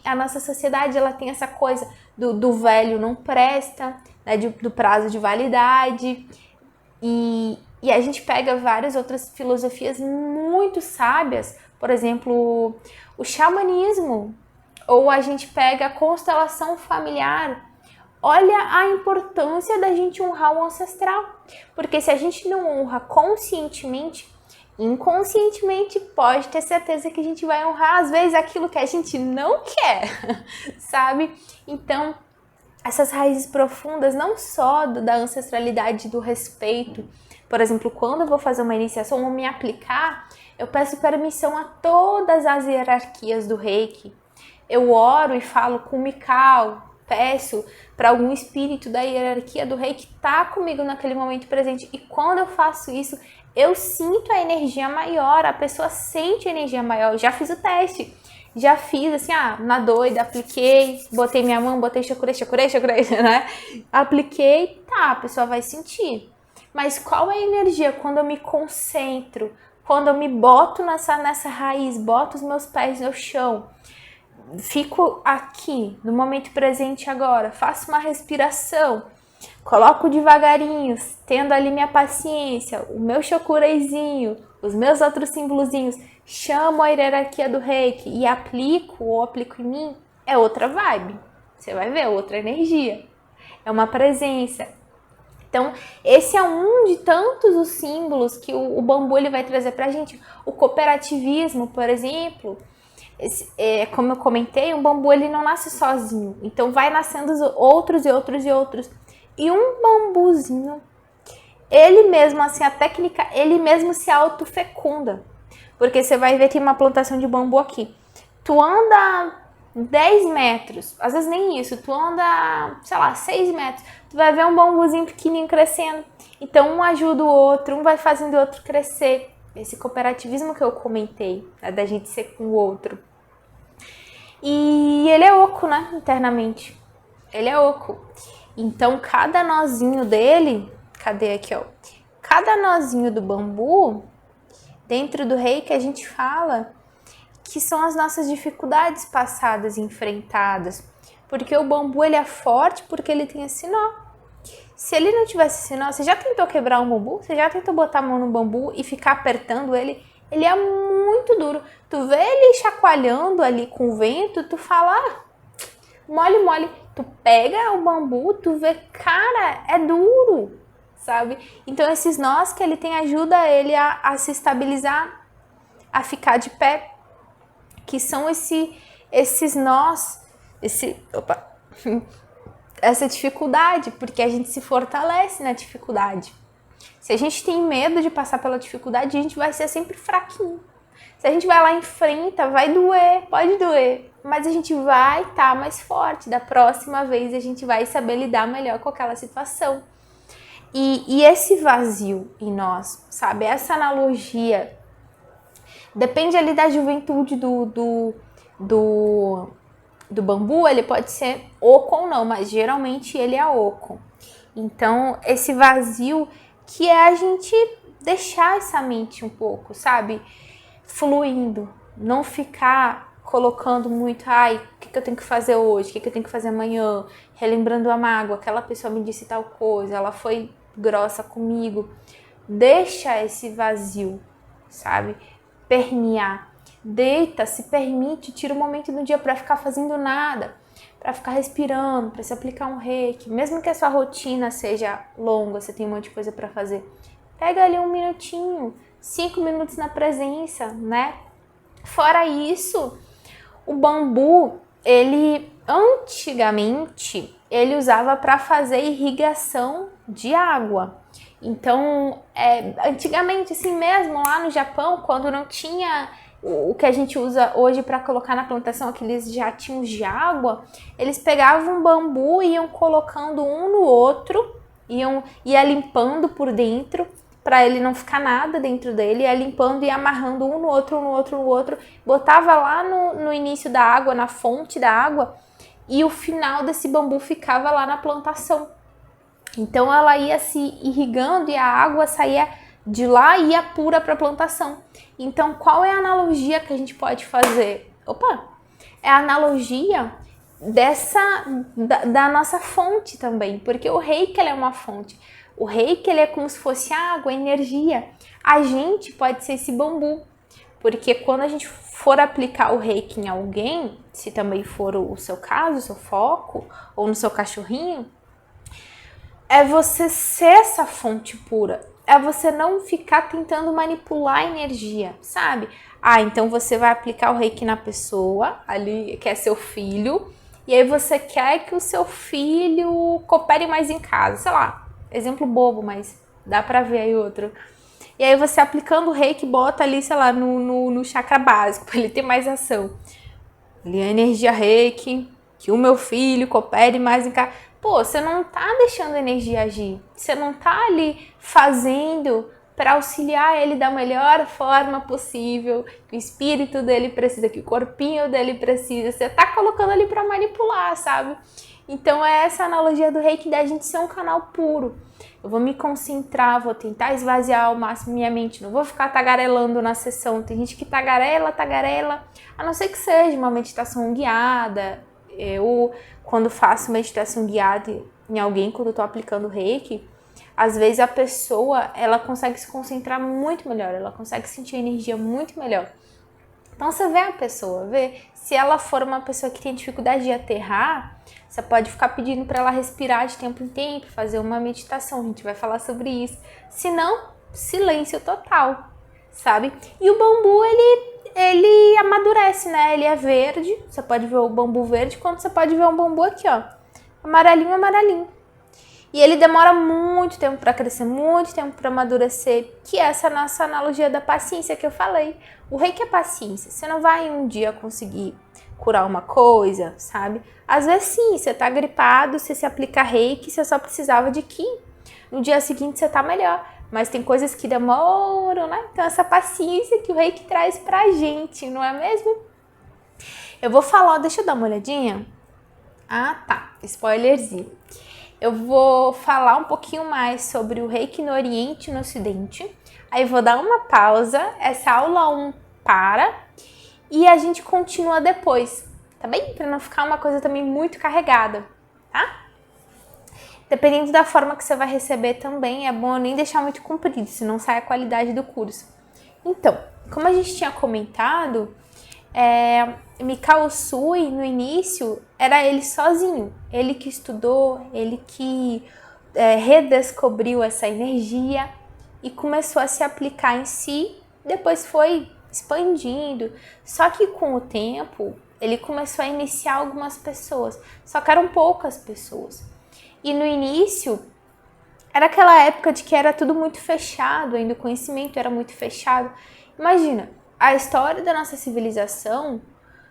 a nossa sociedade, ela tem essa coisa do velho não presta, né, do prazo de validade, e a gente pega várias outras filosofias muito sábias, por exemplo, o xamanismo, ou a gente pega a constelação familiar. Olha a importância da gente honrar o ancestral, porque se a gente não honra conscientemente, inconscientemente pode ter certeza que a gente vai honrar às vezes aquilo que a gente não quer, sabe? Então, essas raízes profundas, não só da ancestralidade, do respeito. Por exemplo, quando eu vou fazer uma iniciação ou me aplicar, eu peço permissão a todas as hierarquias do Reiki. Eu oro e falo com o Mikao, peço para algum espírito da hierarquia do Reiki estar comigo naquele momento presente. E quando eu faço isso, eu sinto a energia maior, a pessoa sente a energia maior. Eu já fiz o teste. Já fiz assim, na doida, apliquei, botei minha mão, botei chakura, né? Apliquei, tá, a pessoa vai sentir. Mas qual é a energia quando eu me concentro, quando eu me boto nessa raiz, boto os meus pés no chão, fico aqui, no momento presente agora, faço uma respiração, coloco devagarinho, tendo ali minha paciência, o meu chakurazinho, os meus outros símbolozinhos, chamo a hierarquia do Reiki e aplico em mim, é outra vibe. Você vai ver, outra energia. É uma presença. Então, esse é um de tantos os símbolos que o bambu ele vai trazer pra gente. O cooperativismo, por exemplo, como eu comentei, um bambu ele não nasce sozinho. Então, vai nascendo outros e outros e outros. E um bambuzinho, ele mesmo, assim, a técnica, ele mesmo se autofecunda. Porque você vai ver que tem uma plantação de bambu aqui. Tu anda 10 metros, às vezes nem isso, tu anda, sei lá, 6 metros, tu vai ver um bambuzinho pequenininho crescendo. Então um ajuda o outro, um vai fazendo o outro crescer. Esse cooperativismo que eu comentei, né, da gente ser com o outro. E ele é oco, né, internamente. Ele é oco. Então cada nozinho dele, cadê aqui, ó? Cada nozinho do bambu, dentro do Reiki a gente fala que são as nossas dificuldades passadas e enfrentadas. Porque o bambu ele é forte porque ele tem esse nó. Se ele não tivesse esse nó, você já tentou quebrar um bambu? Você já tentou botar a mão no bambu e ficar apertando ele? Ele é muito duro. Tu vê ele chacoalhando ali com o vento, tu fala, mole, mole. Tu pega o bambu, tu vê, cara, é duro, sabe? Então esses nós que ele tem ajuda ele a se estabilizar, a ficar de pé, que são esses nós, essa dificuldade, porque a gente se fortalece na dificuldade. Se a gente tem medo de passar pela dificuldade, a gente vai ser sempre fraquinho. Se a gente vai lá e enfrenta, vai doer, pode doer, mas a gente vai estar mais forte. Da próxima vez a gente vai saber lidar melhor com aquela situação. E esse vazio em nós, sabe? Essa analogia depende ali da juventude do bambu, ele pode ser oco ou não, mas geralmente ele é oco. Então, esse vazio que é a gente deixar essa mente um pouco, sabe? Fluindo, não ficar colocando muito, o que eu tenho que fazer hoje, o que eu tenho que fazer amanhã, relembrando a mágoa, aquela pessoa me disse tal coisa, ela foi grossa comigo. Deixa esse vazio, sabe? Permear. Deita, se permite, tira um momento do dia para ficar fazendo nada, para ficar respirando, para se aplicar um reiki. Mesmo que a sua rotina seja longa, você tem um monte de coisa para fazer, pega ali um minutinho, 5 minutos na presença, né? Fora isso, o bambu, ele antigamente, ele usava para fazer irrigação de água. Então, antigamente, assim mesmo, lá no Japão, quando não tinha o que a gente usa hoje para colocar na plantação, aqueles jatinhos de água, eles pegavam um bambu e iam colocando um no outro, ia limpando por dentro, para ele não ficar nada dentro dele, ia limpando e amarrando um no outro, um no outro, um no outro, botava lá no início da água, na fonte da água, e o final desse bambu ficava lá na plantação. Então ela ia se irrigando e a água saía de lá e ia pura para a plantação. Então qual é a analogia que a gente pode fazer? É a analogia da nossa fonte também, porque o reiki ele é uma fonte. O reiki ele é como se fosse água, energia. A gente pode ser esse bambu, porque quando a gente for aplicar o reiki em alguém, se também for o seu caso, o seu foco, ou no seu cachorrinho, é você ser essa fonte pura. É você não ficar tentando manipular a energia, sabe? Então você vai aplicar o reiki na pessoa, ali que é seu filho, e aí você quer que o seu filho coopere mais em casa, sei lá, exemplo bobo, mas dá pra ver aí outro. E aí você aplicando o reiki, bota ali, sei lá, no chakra básico, pra ele ter mais ação. Ali a energia reiki, que o meu filho coopere mais em casa. Você não tá deixando a energia agir. Você não tá ali fazendo para auxiliar ele da melhor forma possível, que o espírito dele precisa, que o corpinho dele precisa. Você tá colocando ali para manipular, sabe? Então é essa analogia do reiki da gente ser um canal puro. Eu vou me concentrar, vou tentar esvaziar ao máximo minha mente, não vou ficar tagarelando na sessão. Tem gente que tagarela, a não ser que seja uma meditação guiada. Eu, quando faço meditação guiada em alguém, quando eu tô aplicando reiki, às vezes a pessoa, ela consegue se concentrar muito melhor, ela consegue sentir a energia muito melhor. Então você vê a pessoa, se ela for uma pessoa que tem dificuldade de aterrar, você pode ficar pedindo para ela respirar de tempo em tempo, fazer uma meditação, a gente vai falar sobre isso. Se não, silêncio total, sabe? E o bambu, ele amadurece, né? Ele é verde, você pode ver o bambu verde, quando você pode ver um bambu aqui, ó, amarelinho. E ele demora muito tempo para crescer, muito tempo para amadurecer, que é essa nossa analogia da paciência que eu falei. O reiki é paciência, você não vai um dia conseguir curar uma coisa, sabe? Às vezes sim, você tá gripado, você se aplica reiki, você só precisava de Ki. No dia seguinte você tá melhor. Mas tem coisas que demoram, né? Então essa paciência que o reiki traz pra gente, não é mesmo? Eu vou falar, deixa eu dar uma olhadinha. Tá, spoilerzinho. Eu vou falar um pouquinho mais sobre o reiki no Oriente e no Ocidente. Aí vou dar uma pausa, essa aula 1 para e a gente continua depois, tá bem? Pra não ficar uma coisa também muito carregada, tá? Dependendo da forma que você vai receber também, é bom nem deixar muito comprido, senão sai a qualidade do curso. Então, como a gente tinha comentado, Mikao Usui, no início, era ele sozinho. Ele que estudou, ele que redescobriu essa energia e começou a se aplicar em si, depois foi expandindo. Só que com o tempo, ele começou a iniciar algumas pessoas, só que eram poucas pessoas. E no início, era aquela época de que era tudo muito fechado, ainda o conhecimento era muito fechado. Imagina, a história da nossa civilização,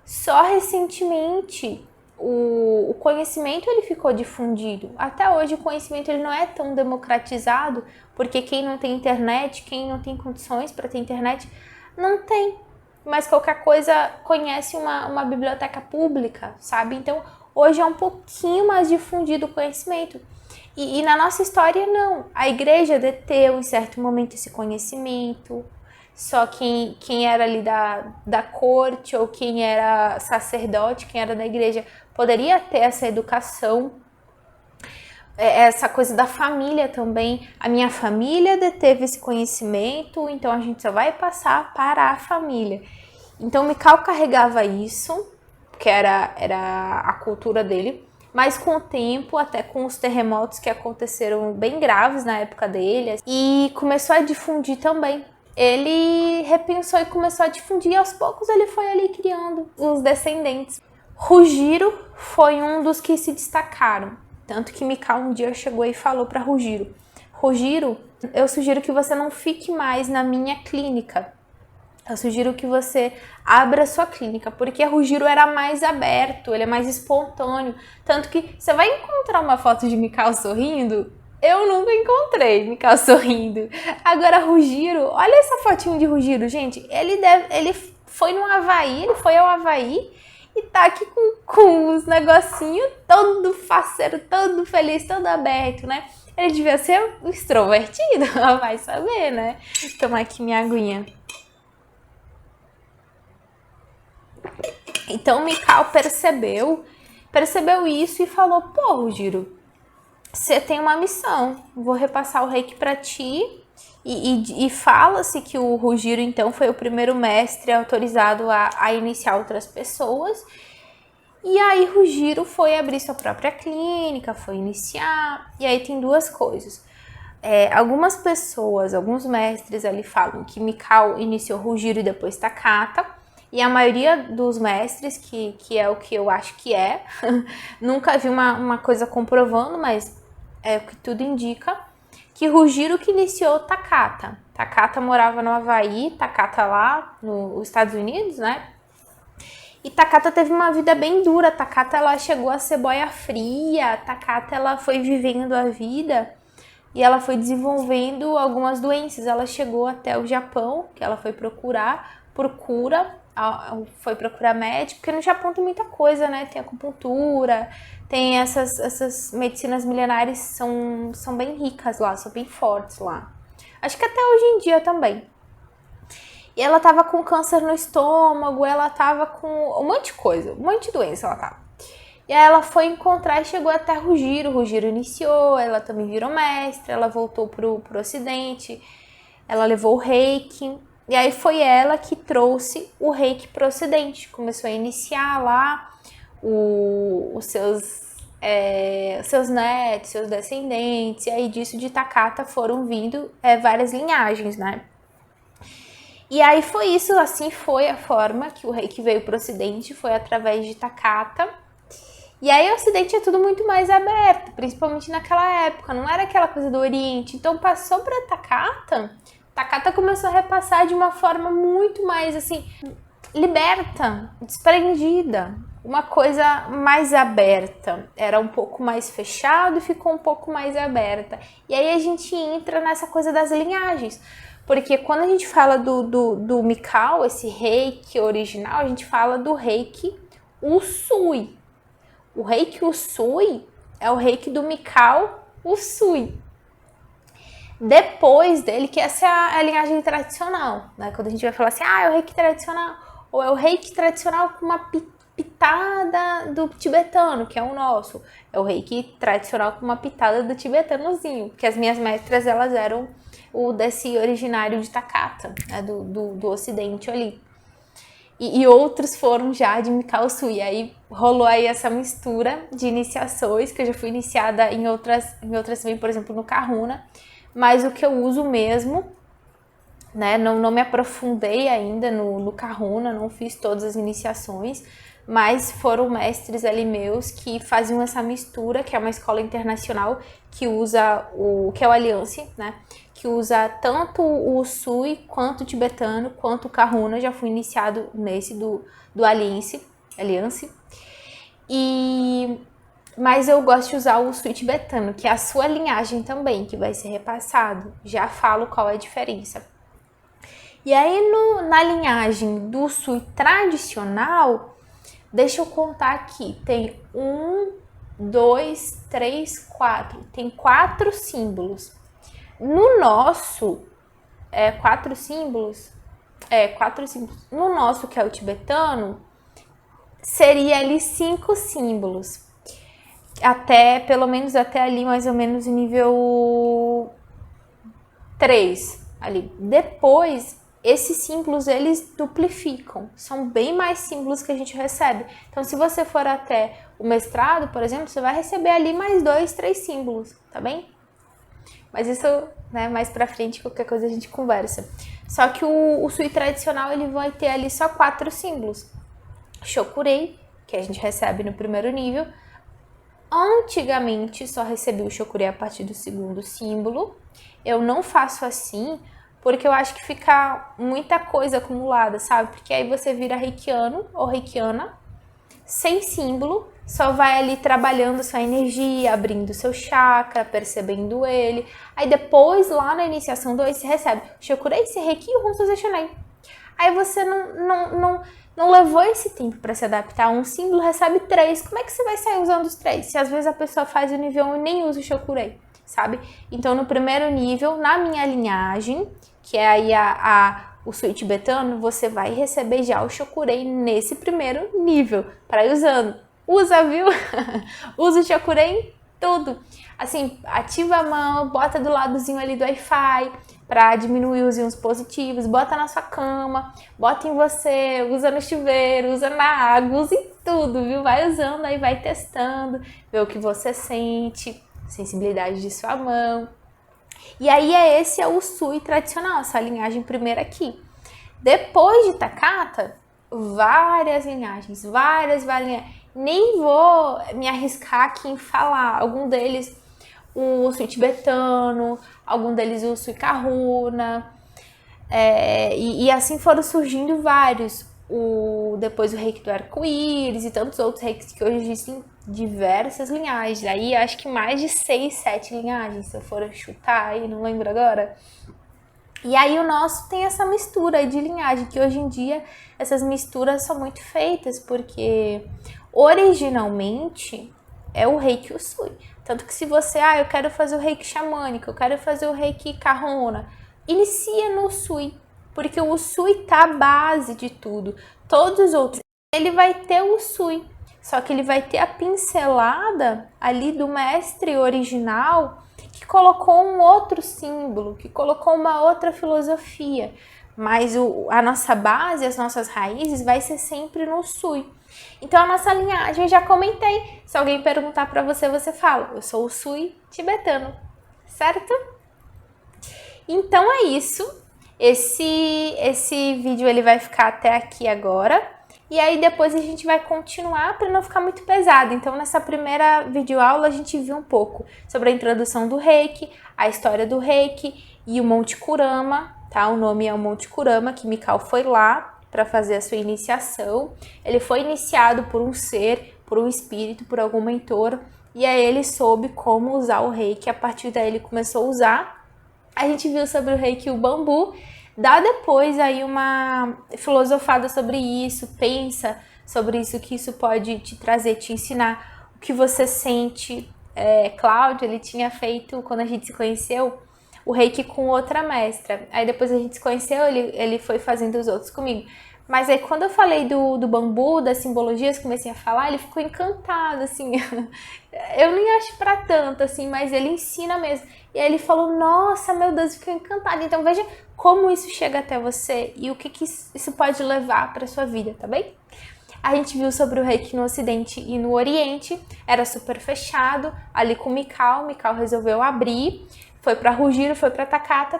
só recentemente o conhecimento ele ficou difundido. Até hoje o conhecimento ele não é tão democratizado, porque quem não tem internet, quem não tem condições para ter internet, não tem. Mas qualquer coisa conhece uma biblioteca pública, sabe? Então hoje é um pouquinho mais difundido o conhecimento. E na nossa história não. A igreja deteve em certo momento esse conhecimento. Só quem era ali da corte ou quem era sacerdote, quem era da igreja, poderia ter essa educação, essa coisa da família também. A minha família deteve esse conhecimento, então a gente só vai passar para a família. Então Mikao carregava isso, que era a cultura dele, mas com o tempo, até com os terremotos que aconteceram bem graves na época dele, e começou a difundir também. ele repensou e começou a difundir, e aos poucos ele foi ali criando os descendentes. Rugiro foi um dos que se destacaram, tanto que Mikau um dia chegou e falou para Rugiro: Rugiro, eu sugiro que você não fique mais na minha clínica, eu sugiro que você abra sua clínica, porque Rugiro era mais aberto, ele é mais espontâneo, tanto que você vai encontrar uma foto de Mikau sorrindo. Eu nunca encontrei Mikau sorrindo. Agora, Rugiro, olha essa fotinho de Rugiro, gente. Ele foi no Havaí, ele foi ao Havaí e tá aqui com os negocinhos todo faceiro, todo feliz, todo aberto, né? Ele devia ser extrovertido, vai saber, né? Tomar aqui minha aguinha. Então, Mikau percebeu isso e falou: pô, Rugiro, você tem uma missão, vou repassar o reiki para ti. E fala-se que o Rugiro, então, foi o primeiro mestre autorizado a iniciar outras pessoas. E aí Rugiro foi abrir sua própria clínica, foi iniciar. E aí tem duas coisas. Algumas pessoas, alguns mestres ali falam que Mikau iniciou Rugiro e depois Takata. E a maioria dos mestres, que é o que eu acho que é, nunca vi uma coisa comprovando, mas é o que tudo indica, que Rugiro que iniciou Takata. Takata morava no Havaí, Takata lá nos Estados Unidos, né? E Takata teve uma vida bem dura. Takata, ela chegou a ser boia fria. Takata, ela foi vivendo a vida e ela foi desenvolvendo algumas doenças. Ela chegou até o Japão, que ela foi procurar por cura, foi procurar médico, porque no Japão tem muita coisa, né? Tem acupuntura, tem essas medicinas milenares, são bem ricas lá, são bem fortes lá. Acho que até hoje em dia também. E ela tava com câncer no estômago, ela tava com um monte de coisa, um monte de doença ela tava. E aí ela foi encontrar e chegou até Rugiro. Rugiro iniciou, ela também virou mestre, ela voltou pro ocidente, ela levou o reiki. E aí foi ela que trouxe o reiki pro ocidente, começou a iniciar lá os seus netos, seus descendentes. E aí disso de Takata foram vindo várias linhagens, né? E aí foi isso, assim foi a forma que o reiki veio para o ocidente, foi através de Takata. E aí o ocidente é tudo muito mais aberto, principalmente naquela época, não era aquela coisa do oriente. Então passou para Takata, Takata começou a repassar de uma forma muito mais, assim, liberta, desprendida, uma coisa mais aberta. Era um pouco mais fechado e ficou um pouco mais aberta. E aí a gente entra nessa coisa das linhagens. Porque quando a gente fala do Mikau, esse reiki original, a gente fala do reiki Usui. O reiki Usui é o reiki do Mikau Usui. Depois dele, que essa é a linhagem tradicional, né? Quando a gente vai falar assim, é o reiki tradicional, ou é o reiki tradicional com uma pitada do tibetano, que é o nosso. É o reiki tradicional com uma pitada do tibetanozinho, porque as minhas mestras, elas eram o desse originário de Takata, né, do ocidente ali. E outros foram já de Mikau Usui. E aí rolou aí essa mistura de iniciações, que eu já fui iniciada em outras também, por exemplo, no Kahuna. Mas o que eu uso mesmo, né, não me aprofundei ainda no Kahuna, não fiz todas as iniciações, mas foram mestres ali meus que faziam essa mistura, que é uma escola internacional que usa que é o Alliance, né? Que usa tanto o Usui quanto o tibetano, quanto o Kahuna. Já fui iniciado nesse do Alliance. Mas eu gosto de usar o Usui tibetano, que é a sua linhagem também, que vai ser repassado. Já falo qual é a diferença. E aí na linhagem do Usui tradicional, deixa eu contar aqui, tem 1, 2, 3, 4. Tem 4 símbolos. No nosso, 4 símbolos. 4 símbolos. No nosso, que é o tibetano, seria ali 5 símbolos. Pelo menos até ali, mais ou menos, nível 3. Ali. Depois, esses símbolos, eles duplificam. São bem mais símbolos que a gente recebe. Então, se você for até o mestrado, por exemplo, você vai receber ali mais 2, 3 símbolos, tá bem? Mas isso, né, mais pra frente, qualquer coisa a gente conversa. Só que o Sui tradicional, ele vai ter ali só 4 símbolos. Shokurei, que a gente recebe no primeiro nível. Antigamente, só recebi o Shokurei a partir do segundo símbolo. Eu não faço assim, porque eu acho que fica muita coisa acumulada, sabe? Porque aí você vira reikiano ou reikiana, sem símbolo, só vai ali trabalhando sua energia, abrindo seu chakra, percebendo ele. Aí depois, lá na iniciação 2, você recebe Shokurei, Seireki e Honsu Zeishunai. Aí você não levou esse tempo para se adaptar. Um símbolo recebe 3. Como é que você vai sair usando os 3? Se às vezes a pessoa faz o nível 1 e nem usa o Shokurei, sabe? Então, no primeiro nível, na minha linhagem, que é aí o Sui tibetano, você vai receber já o Shokurei nesse primeiro nível, para ir usando. Usa, viu? Usa o Shokurei em tudo. Assim, ativa a mão, bota do ladozinho ali do Wi-Fi, para diminuir os íons positivos, bota na sua cama, bota em você, usa no chuveiro, usa na água, usa em tudo, viu? Vai usando, aí vai testando, vê o que você sente, sensibilidade de sua mão. E aí esse é o Sui tradicional, essa linhagem primeira aqui. Depois de Takata, várias linhagens. Nem vou me arriscar aqui em falar. Algum deles o Sui tibetano, algum deles o Sui Kahuna. E assim foram surgindo vários. Depois o reiki do arco-íris e tantos outros reikis que hoje existem diversas linhagens. Aí acho que mais de 6, 7 linhagens, se eu for chutar aí, não lembro agora. E aí o nosso tem essa mistura aí de linhagem, que hoje em dia essas misturas são muito feitas, porque originalmente é o reiki Usui. Tanto que se você, eu quero fazer o reiki xamânico, eu quero fazer o reiki Kahuna, inicia no Usui, porque o Usui tá a base de tudo. Todos os outros, ele vai ter o Usui, só que ele vai ter a pincelada ali do mestre original que colocou um outro símbolo, que colocou uma outra filosofia. Mas a nossa base, as nossas raízes vai ser sempre no Sui. Então a nossa linhagem, eu já comentei. Se alguém perguntar para você, você fala, eu sou o Sui tibetano, certo? Então é isso. Esse vídeo ele vai ficar até aqui agora. E aí depois a gente vai continuar para não ficar muito pesado. Então nessa primeira videoaula a gente viu um pouco sobre a introdução do Reiki, a história do Reiki e o Monte Kurama, tá? O nome é o Monte Kurama, que Mikao foi lá para fazer a sua iniciação. Ele foi iniciado por um ser, por um espírito, por algum mentor, e aí ele soube como usar o Reiki. A partir daí ele começou a usar. A gente viu sobre o Reiki e o bambu. Dá depois aí uma filosofada sobre isso, pensa sobre isso, que isso pode te trazer, te ensinar o que você sente. Cláudio, ele tinha feito, quando a gente se conheceu, o Reiki com outra mestra. Aí depois a gente se conheceu, ele foi fazendo os outros comigo. Mas aí quando eu falei do bambu, das simbologias, comecei a falar, ele ficou encantado, assim. Eu nem acho pra tanto, assim, mas ele ensina mesmo. E aí ele falou, nossa, meu Deus, fiquei encantado. Então veja como isso chega até você e o que isso pode levar pra sua vida, tá bem? A gente viu sobre o Reiki no Ocidente e no Oriente, era super fechado, ali com o Mikao resolveu abrir, foi para Rugiro, foi para Takata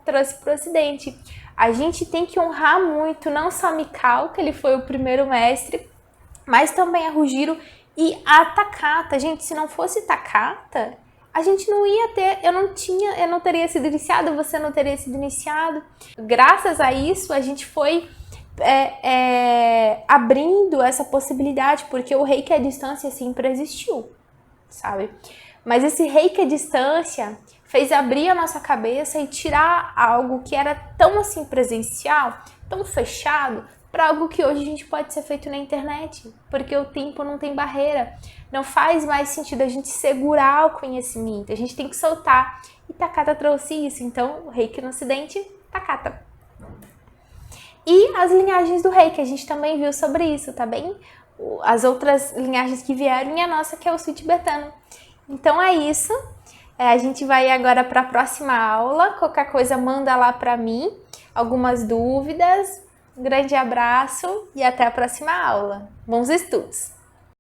trouxe para o Ocidente. A gente tem que honrar muito, não só Mikao, que ele foi o primeiro mestre, mas também a Rugiro e a Takata. Gente, se não fosse Takata, a gente não ia ter, eu não teria sido iniciado, você não teria sido iniciado. Graças a isso, a gente foi abrindo essa possibilidade, porque o Reiki à distância sempre existiu, sabe? Mas esse Reiki à distância fez abrir a nossa cabeça e tirar algo que era tão assim presencial, tão fechado, para algo que hoje a gente pode ser feito na internet, porque o tempo não tem barreira, não faz mais sentido a gente segurar o conhecimento, a gente tem que soltar. E Takata trouxe isso, então o Reiki no Ocidente, Takata. E as linhagens do Reiki, a gente também viu sobre isso, tá bem? As outras linhagens que vieram e a nossa, que é o Sui tibetano. Então é isso. A gente vai agora para a próxima aula. Qualquer coisa, manda lá para mim. Algumas dúvidas. Um grande abraço e até a próxima aula. Bons estudos!